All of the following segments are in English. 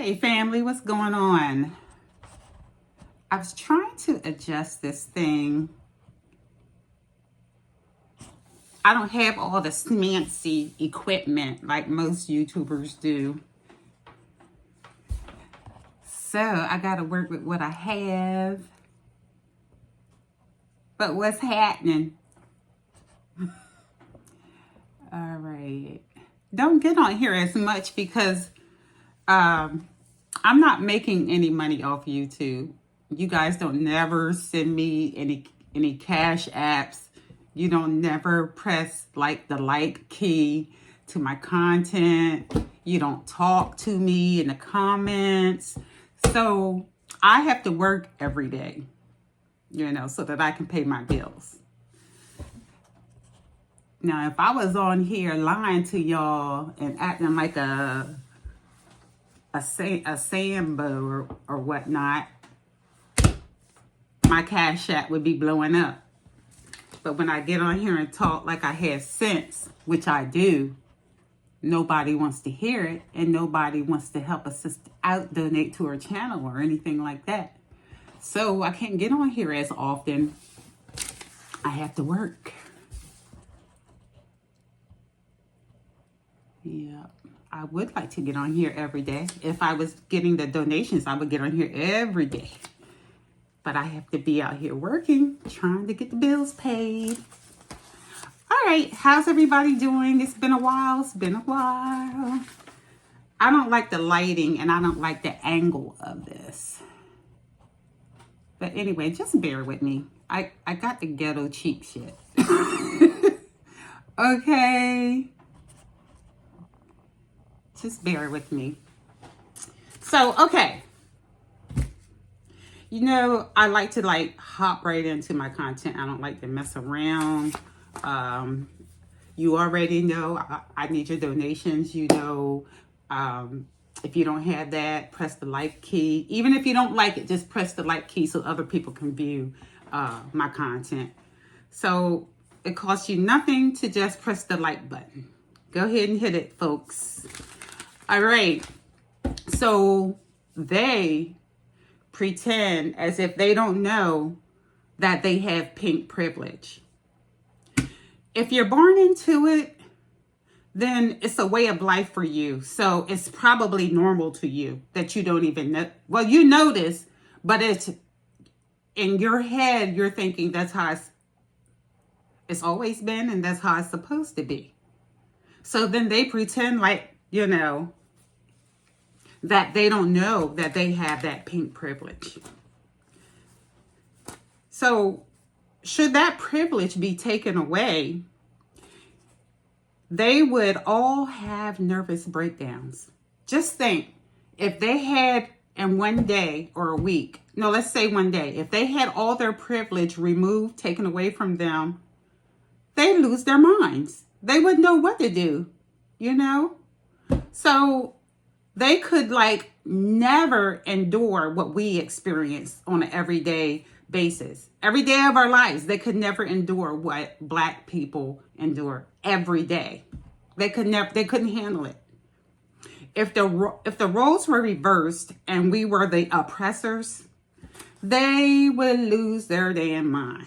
Hey family, what's going on? I was trying to adjust this thing. I don't have all the fancy equipment like most YouTubers do. So I gotta work with what I have. But what's happening? All right. Don't get on here as much because I'm not making any money off YouTube. You guys don't never send me any cash apps. You don't never press the like key to my content. You don't talk to me in the comments. So I have to work every day, so that I can pay my sambo Now, if I was on here lying to y'all and acting like a Sambo or whatnot, my cash app would be blowing up. But when I get on here and talk like I have sense, which I do, nobody wants to hear it, and nobody wants to help us out, donate to our channel or anything like that. So I can't get on here as often. I have to work. Yeah, I would like to get on here every day. If I was getting the donations, I would get on here every day. But I have to be out here working, trying to get the bills paid. All right, how's everybody doing? It's been a while. I don't like the lighting and I don't like the angle of this. But anyway, just bear with me. I got the ghetto cheap shit. Okay. Just bear with me. So, okay. I like to hop right into my content. I don't like to mess around. You already know I need your donations. If you don't have that, press the like key. Even if you don't like it, just press the like key so other people can view my content. So it costs you nothing to just press the like button. Go ahead and hit it, folks. All right. So they pretend as if they don't know that they have pink privilege. If you're born into it, then it's a way of life for you. So it's probably normal to you that you don't even know. Well, you notice, but it's in your head, you're thinking that's how it's always been and that's how it's supposed to be. So then they pretend that they don't know that they have that pink privilege. So should that privilege be taken away, they would all have nervous breakdowns. Just think, if they had in one day or a week, no, let's say one day, if they had all their privilege removed, taken away from them, they'd lose their minds. They wouldn't know what to do, So they could never endure what we experience on an everyday basis. Every day of our lives, they could never endure what Black people endure every day. They couldn't handle it. If the roles were reversed and we were the oppressors, they would lose their damn mind.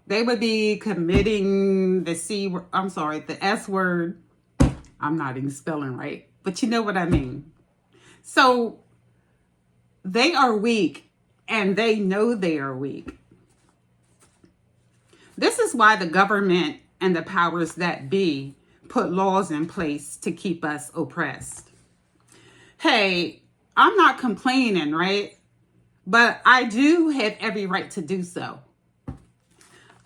They would be committing the S word. I'm not even spelling right, but you know what I mean. So they are weak and they know they are weak. This is why the government and the powers that be put laws in place to keep us oppressed. Hey, I'm not complaining, right? But I do have every right to do so.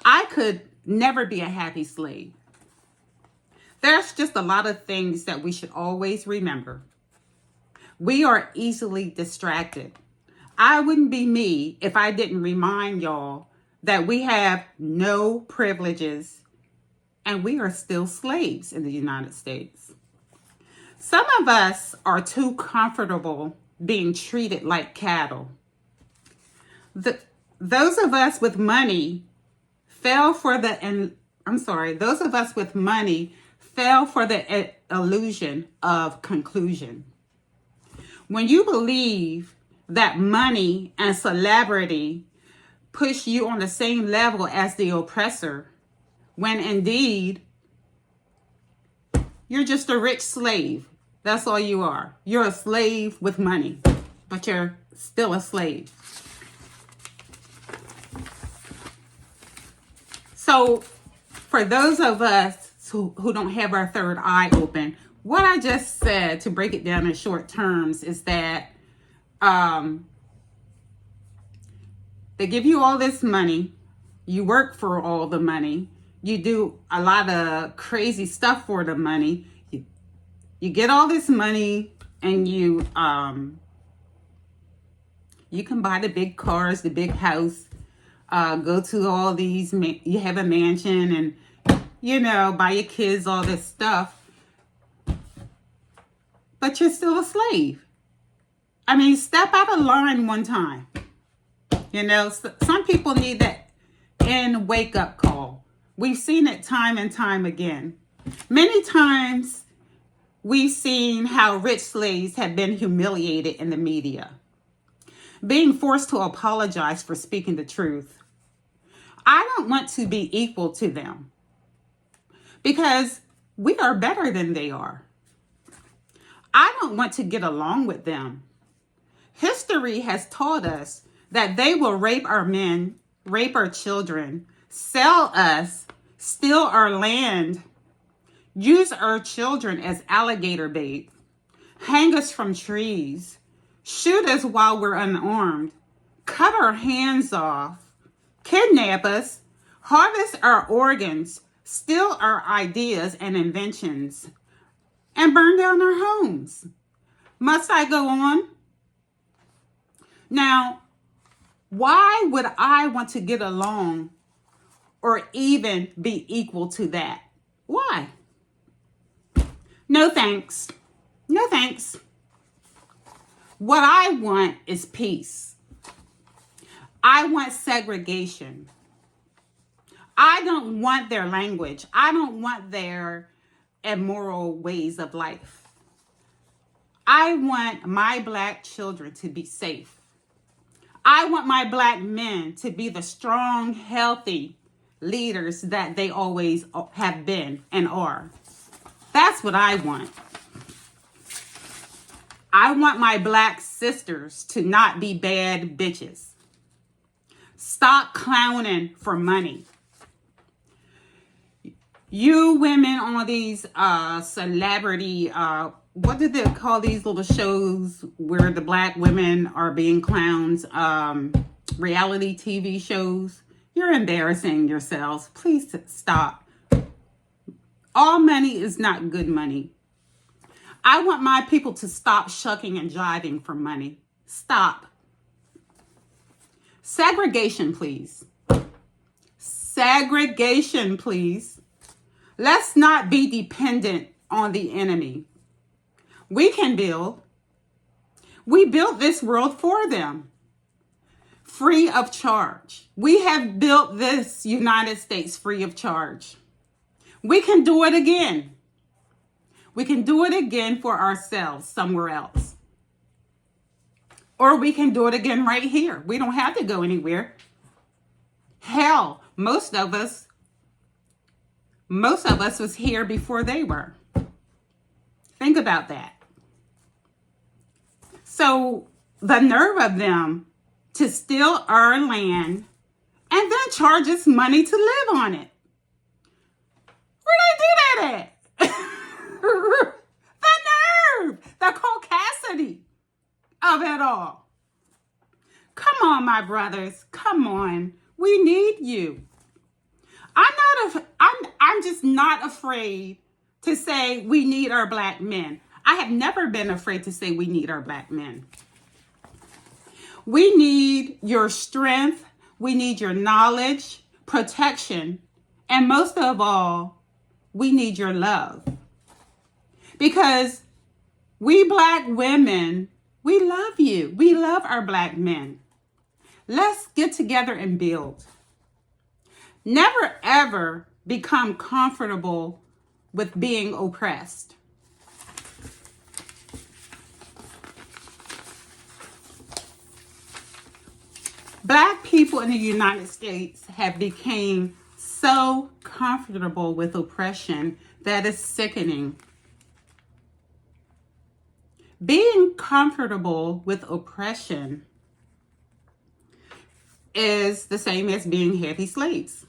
I could never be a happy slave. There's just a lot of things that we should always remember. We are easily distracted. I wouldn't be me if I didn't remind y'all that we have no privileges and we are still slaves in the United States. Some of us are too comfortable being treated like cattle. Those of us with money fell for the illusion of conclusion. When you believe that money and celebrity push you on the same level as the oppressor, when indeed you're just a rich slave. That's all you are. You're a slave with money, but you're still a slave. So for those of us who don't have our third eye open, what I just said, to break it down in short terms, is that they give you all this money. You work for all the money. You do a lot of crazy stuff for the money. You get all this money, and you can buy the big cars, the big house, go to all these, you have a mansion, and, buy your kids all this stuff. But you're still a slave. I mean, step out of line one time. Some people need that wake-up call. We've seen it time and time again. Many times we've seen how rich slaves have been humiliated in the media, being forced to apologize for speaking the truth. I don't want to be equal to them because we are better than they are. I don't want to get along with them. History has taught us that they will rape our men, rape our children, sell us, steal our land, use our children as alligator bait, hang us from trees, shoot us while we're unarmed, cut our hands off, kidnap us, harvest our organs, steal our ideas and inventions, and burn down our homes. Must I go on? Now, why would I want to get along or even be equal to that? Why? No thanks. No thanks. What I want is peace. I want segregation. I don't want their language. I don't want their immoral ways of life. I want my Black children to be safe. I want my Black men to be the strong, healthy leaders that they always have been and are. That's what I want. I want my Black sisters to not be bad bitches. Stop clowning for money. You women on these celebrity, what do they call these little shows where the Black women are being clowns? Reality TV shows. You're embarrassing yourselves. Please stop. All money is not good money. I want my people to stop shucking and jiving for money. Stop. Segregation, please. Segregation, please. Let's not be dependent on the enemy. We can build. We built this world for them, free of charge. We have built this United States free of charge. We can do it again. We can do it again for ourselves somewhere else. Or we can do it again right here. We don't have to go anywhere. Hell, most of us was here before they were. Think about that. So the nerve of them to steal our land and then charge us money to live on it. Where they do that at? The nerve, the caucasity of it all. Come on, my brothers. Come on. We need you. I'm just not afraid to say we need our Black men. I have never been afraid to say we need our Black men. We need your strength. We need your knowledge, protection, and most of all, we need your love. Because we Black women, we love you. We love our Black men. Let's get together and build. Never, ever become comfortable with being oppressed. Black people in the United States have become so comfortable with oppression that is sickening. Being comfortable with oppression is the same as being happy slaves.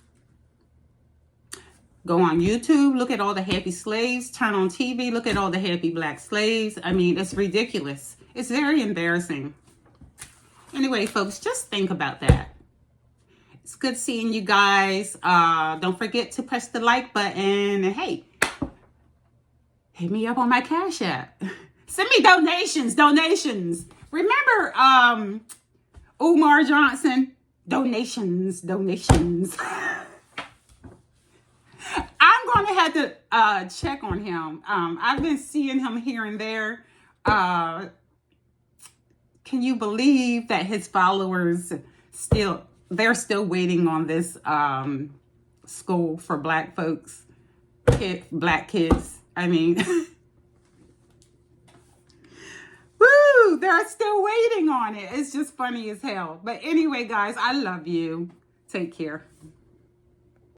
Go on YouTube, look at all the happy slaves. Turn on TV, look at all the happy black slaves. I mean, it's ridiculous. It's very embarrassing. Anyway, folks, just think about that. It's good seeing you guys. Don't forget to press the like button. And hey, hit me up on my Cash App. Send me donations. Remember, Umar Johnson, donations. I'm going to have to check on him. I've been seeing him here and there. Can you believe that his followers they're still waiting on this school for black folks, black kids? I mean, woo, they're still waiting on it. It's just funny as hell. But anyway, guys, I love you. Take care.